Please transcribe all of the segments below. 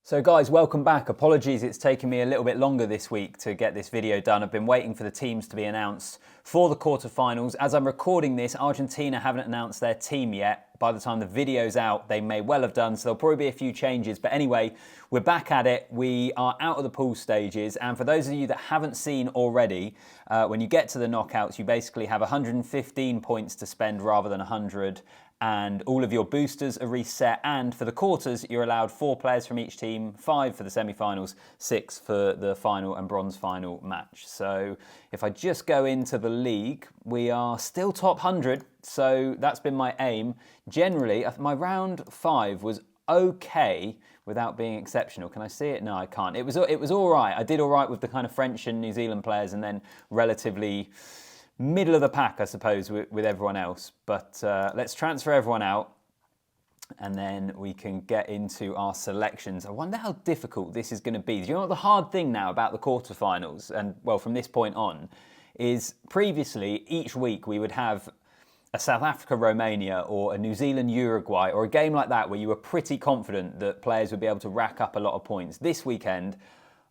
So guys, welcome back. Apologies, it's taken me a little bit longer this week to get this video done. I've been waiting for the teams to be announced for the quarterfinals. As I'm recording this, Argentina haven't announced their team yet. By the time the video's out, they may well have done, so there'll probably be a few changes. But anyway, we're back at it. We are out of the pool stages. And for those of you that haven't seen already, when you get to the knockouts, you basically have 115 points to spend rather than 100. And all of your boosters are reset, and for the quarters you're allowed 4 players from each team, 5 for the semi-finals, 6 for the final and bronze final match. So if I just go into the league, we are still top 100, so that's been my aim. Generally, my round 5 was okay without being exceptional. Can I see it? No, I can't. It was all right. I did all right with the kind of French and New Zealand players, and then relatively middle of the pack, I suppose, with everyone else. But let's transfer everyone out and then we can get into our selections. I wonder how difficult this is going to be. Do you know what the hard thing now about the quarterfinals, and well, from this point on, is previously each week we would have a South Africa-Romania or a New Zealand-Uruguay or a game like that where you were pretty confident that players would be able to rack up a lot of points. This weekend,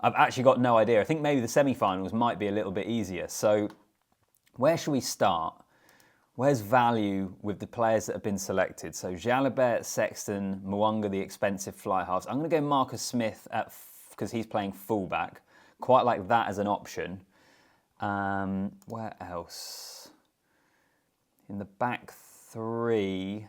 I've actually got no idea. I think maybe the semi-finals might be a little bit easier. So where should we start? Where's value with the players that have been selected? So Jalibert, Sexton, Mwanga, the expensive fly halves. I'm going to go Marcus Smith because he's playing fullback. Quite like that as an option. Where else? In the back three,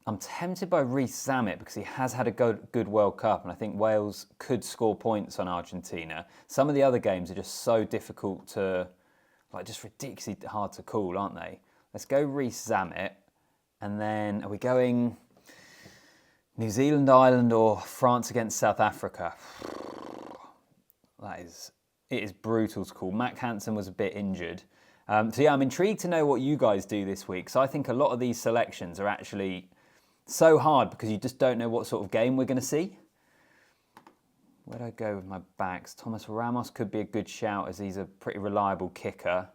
I'm tempted by Reece Zammit because he has had a good World Cup, and I think Wales could score points on Argentina. Some of the other games are just so difficult to, just ridiculously hard to call, aren't they? Let's go Reece Zammit. And then are we going New Zealand, Ireland, or France against South Africa? It is brutal to call. Mac Hansen was a bit injured. So yeah, I'm intrigued to know what you guys do this week. So I think a lot of these selections are actually so hard because you just don't know what sort of game we're going to see. Where'd I go with my backs? Thomas Ramos could be a good shout as he's a pretty reliable kicker.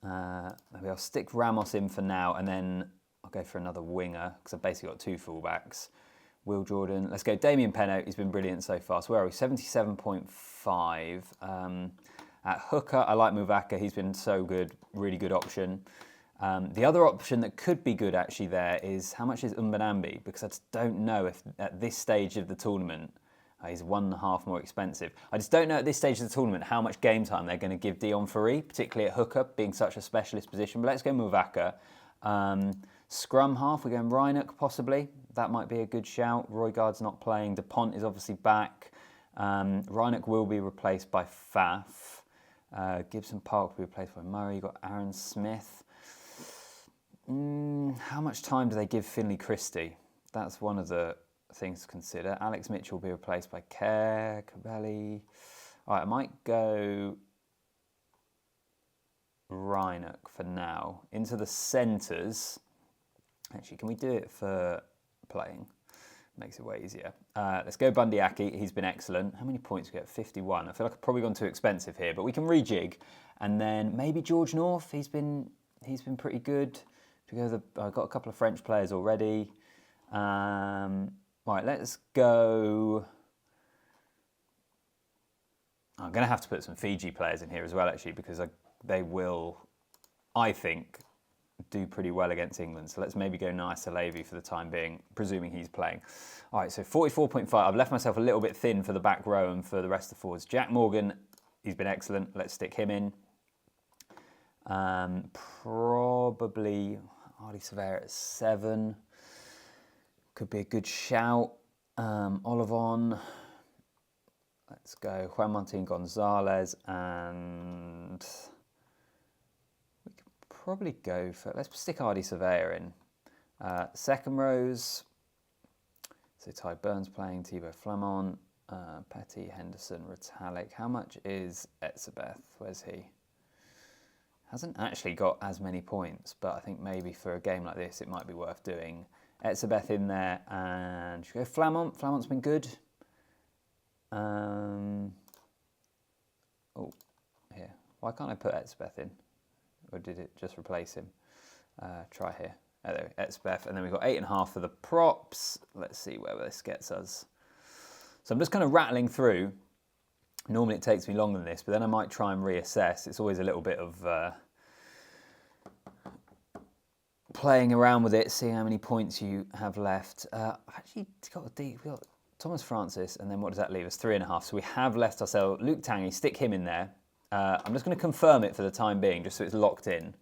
Maybe I'll stick Ramos in for now and then I'll go for another winger because I've basically got 2 fullbacks. Will Jordan. Let's go Damien Penaud. He's been brilliant so far. So where are we? 77.5. At hooker, I like Muvaka. He's been so good. Really good option. The other option that could be good actually there is how much is Umbanambi? Because I just don't know if at this stage of the tournament, he's 1.5 more expensive. I just don't know at this stage of the tournament how much game time they're going to give Dion Ferry, particularly at hooker, being such a specialist position. But let's go Muvaka. Scrum half, we're going Reinach possibly. That might be a good shout. Roygaard's not playing. Dupont is obviously back. Reinach will be replaced by Faf. Gibson Park will be replaced by Murray. You've got Aaron Smith. How much time do they give Finlay Christie? That's one of the things to consider. Alex Mitchell will be replaced by Kerr, Cavelli. All right, I might go Reinach for now. Into the centres. Actually, can we do it for playing? Makes it way easier. Let's go Bundyaki. He's been excellent. How many points do we get? 51. I feel like I've probably gone too expensive here, but we can rejig. And then maybe George North. He's been pretty good. I've got a couple of French players already. Right, let's go. I'm going to have to put some Fiji players in here as well, actually, because they will, I think, do pretty well against England. So let's maybe go Naisa Levy for the time being, presuming he's playing. All right, so 44.5. I've left myself a little bit thin for the back row and for the rest of the forwards. Jack Morgan, he's been excellent. Let's stick him in. Probably Ardy Severa at 7. Could be a good shout. Olivon. Let's go Juan Martin Gonzalez, and we could probably go for, let's stick Ardy Surveyor in. Second rows, so Ty Burns playing, Thibaut Flamand, Petty, Henderson, Retallick. How much is Etzebeth? Where's he? Hasn't actually got as many points, but I think maybe for a game like this it might be worth doing. Etzebeth in there, and should we go Flamand? Flamand's been good. Oh, here. Why can't I put Etzebeth in? Or did it just replace him? Try here. Etzbeth, and then we've got 8.5 for the props. Let's see where this gets us. So I'm just kind of rattling through. Normally it takes me longer than this, but then I might try and reassess. It's always a little bit of playing around with it, seeing how many points you have left. Actually, we've got Thomas Francis, and then what does that leave us? 3.5. So we have left ourselves Luke Tanguy. Stick him in there. I'm just going to confirm it for the time being, just so it's locked in.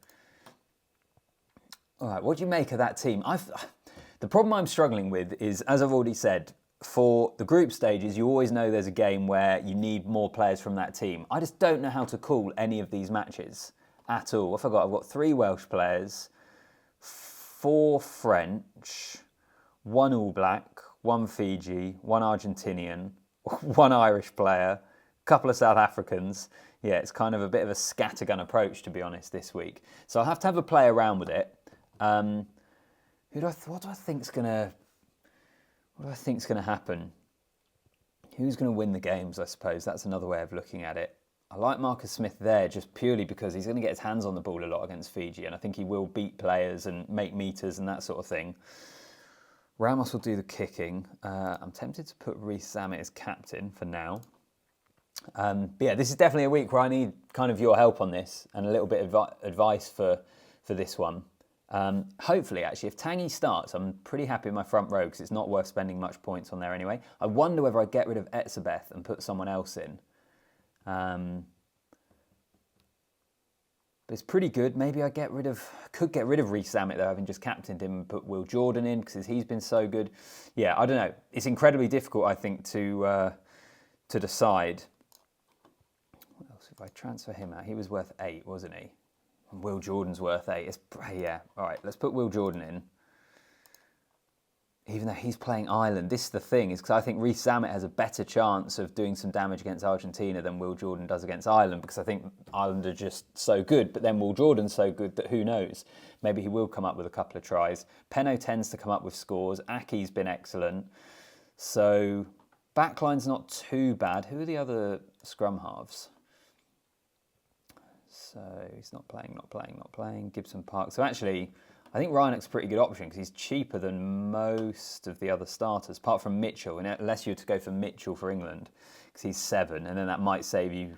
All right, what do you make of that team? The problem I'm struggling with is, as I've already said, for the group stages, you always know there's a game where you need more players from that team. I just don't know how to call any of these matches at all. I've got 3 Welsh players, 4 French, 1 All Black, 1 Fiji, 1 Argentinian, 1 Irish player, a couple of South Africans. Yeah, it's kind of a bit of a scattergun approach, to be honest, this week. So I'll have to have a play around with it. What do I think's gonna happen? Who's gonna win the games? I suppose that's another way of looking at it. I like Marcus Smith there just purely because he's going to get his hands on the ball a lot against Fiji, and I think he will beat players and make meters and that sort of thing. Ramos will do the kicking. I'm tempted to put Reece Zammit as captain for now. But yeah, this is definitely a week where I need kind of your help on this and a little bit of advice for this one. Hopefully, actually, if Tanguy starts, I'm pretty happy with my front row because it's not worth spending much points on there anyway. I wonder whether I get rid of Etzebeth and put someone else in. But it's pretty good. Maybe I could get rid of Reece Zammit though, having just captained him and put Will Jordan in because he's been so good. Yeah, I don't know. It's incredibly difficult, I think, to decide. What else? If I transfer him out, he was worth 8, wasn't he? And Will Jordan's worth 8. Yeah. All right, let's put Will Jordan in. Even though he's playing Ireland, this is the thing, is because I think Reece Zammit has a better chance of doing some damage against Argentina than Will Jordan does against Ireland, because I think Ireland are just so good, but then Will Jordan's so good that who knows? Maybe he will come up with a couple of tries. Penno tends to come up with scores. Aki's been excellent. So backline's not too bad. Who are the other scrum halves? So he's not playing. Gibson Park. So actually, I think Reinach's a pretty good option because he's cheaper than most of the other starters, apart from Mitchell, unless you were to go for Mitchell for England, because he's 7, and then that might save you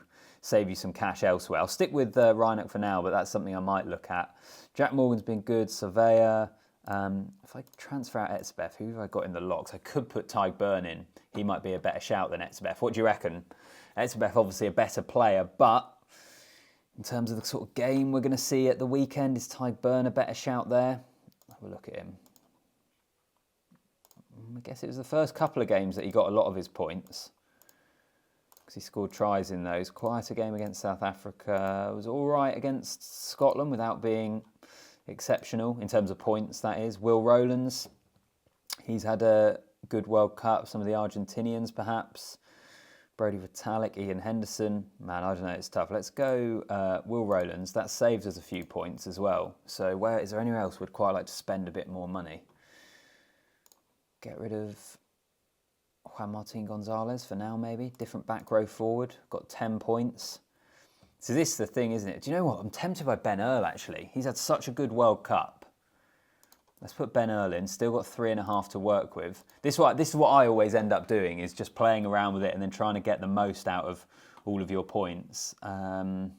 some cash elsewhere. I'll stick with Reinach for now, but that's something I might look at. Jack Morgan's been good. Surveyor. If I transfer out Etzebeth, who have I got in the locks? I could put Tyg Burn in. He might be a better shout than Etzebeth. What do you reckon? Etzebeth obviously a better player, but in terms of the sort of game we're going to see at the weekend, is Tyg Burn a better shout there? Have a look at him. I guess it was the first couple of games that he got a lot of his points, because he scored tries in those. Quieter game against South Africa. It was all right against Scotland without being exceptional in terms of points, that is. Will Rowlands, he's had a good World Cup. Some of the Argentinians, perhaps. Brody Vitalik, Ian Henderson. Man, I don't know, it's tough. Let's go Will Rowlands. That saves us a few points as well. So is there anywhere else we'd quite like to spend a bit more money? Get rid of Juan Martin Gonzalez for now, maybe. Different back row forward. Got 10 points. So this is the thing, isn't it? Do you know what? I'm tempted by Ben Earl, actually. He's had such a good World Cup. Let's put Ben Earl in. Still got 3.5 to work with. This is what I always end up doing, is just playing around with it and then trying to get the most out of all of your points. Penno,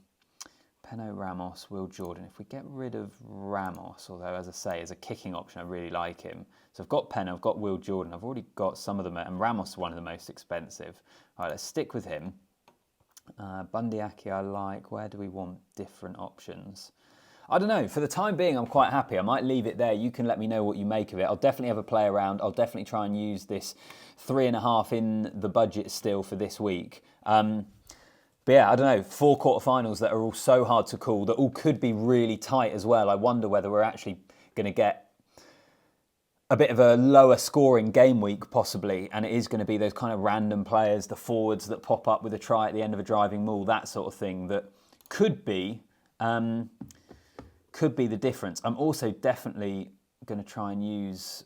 Ramos, Will Jordan. If we get rid of Ramos, although, as I say, as a kicking option, I really like him. So I've got Penno, I've got Will Jordan. I've already got some of them, and Ramos is one of the most expensive. All right, let's stick with him. Bundyaki I like. Where do we want different options? I don't know. For the time being, I'm quite happy. I might leave it there. You can let me know what you make of it. I'll definitely have a play around. I'll definitely try and use this 3.5 in the budget still for this week. But yeah, I don't know. 4 quarterfinals that are all so hard to call, that all could be really tight as well. I wonder whether we're actually going to get a bit of a lower scoring game week possibly, and it is going to be those kind of random players, the forwards that pop up with a try at the end of a driving maul, that sort of thing, that could be the difference. I'm also definitely going to try and use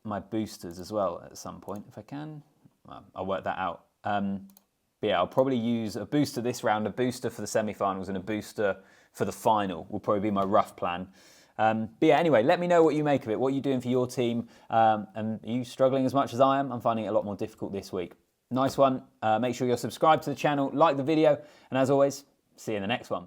my boosters as well at some point if I can. I'll work that out. But yeah, I'll probably use a booster this round, a booster for the semi-finals, and a booster for the final will probably be my rough plan. But yeah, anyway, let me know what you make of it. What are you doing for your team? And are you struggling as much as I am? I'm finding it a lot more difficult this week. Nice one. Make sure you're subscribed to the channel, like the video, and as always, see you in the next one.